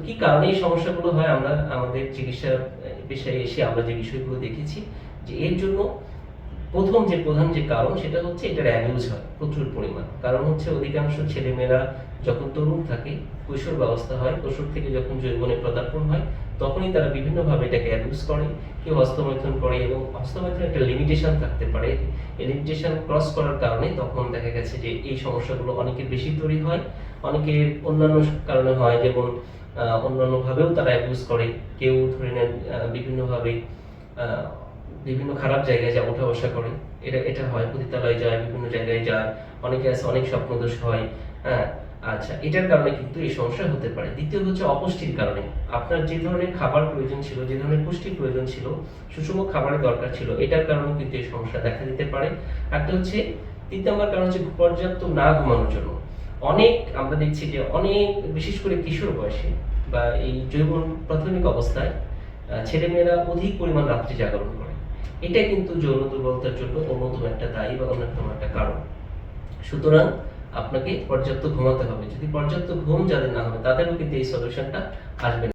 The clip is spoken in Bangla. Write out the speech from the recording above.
কি কারণে এই সমস্যাগুলো হয় আমরা আমাদের চিকিৎসা পেশায় এসে আমরা যে বিষয়গুলো দেখেছি যে এর জন্য প্রধান যে কারণ সেটা হচ্ছে এটার অ্যাবিউজ হয় প্রচুর পরিমাণ। কারণ হচ্ছে অধিকাংশ ছেলেমেয়েরা যখন তরুণ থাকে, কৈশোর হয়, কৈশোর থেকে যখন যৌবনে পদার্পণ হয়, তখনই তারা বিভিন্নভাবে এটাকে অ্যাবিউজ করে। কেউ হস্তমৈথুন করে এবং হস্তমৈথুনের একটা লিমিটেশন থাকতে পারে। এই লিমিটেশন ক্রস করার কারণে তখন দেখা গেছে যে এই সমস্যাগুলো অনেকের বেশি তৈরি হয়, অনেকের অন্যান্য কারণে হয়, যেমন অন্যান্যভাবেও তারা অ্যাবিউজ করে। কেউ ধরে নেন বিভিন্নভাবে বিভিন্ন খারাপ জায়গায় যা ওঠা বসা করে, এটা এটা হয়, পতিতালয়ে যায়, বিভিন্ন জায়গায় যায়, অনেকে আছে অনেক স্বপ্নদোষ হয়। হ্যাঁ, আচ্ছা, এটার কারণে কিন্তু এই সমস্যা হতে পারে। দ্বিতীয় হচ্ছে অপুষ্টির কারণে। আপনার যে ধরনের খাবার প্রয়োজন ছিল, যে ধরনের পুষ্টির প্রয়োজন ছিল, সুষম খাবারের দরকার ছিল, এটার কারণে কিন্তু এই সমস্যা দেখা দিতে পারে। একটা হচ্ছে ৩ নম্বর কারণ হচ্ছে পর্যাপ্ত না ঘুমানোর জন্য। অনেক আমরা দেখছি যে অনেক, বিশেষ করে কিশোর বয়সে বা এই যৌবন প্রাথমিক অবস্থায় ছেলেমেয়েরা অধিক পরিমাণ রাত্রি জাগরণ করে। এটা কিন্তু যৌন দুর্বলতার জন্য অন্যতম একটা দায়ী বা অন্যতম একটা কারণ। সুতরাং আপনাকে পর্যাপ্ত ঘুমাতে হবে। যদি পর্যাপ্ত ঘুম যাদের না হবে তাদেরও কিন্তু এই সলিউশনটা আসবে না।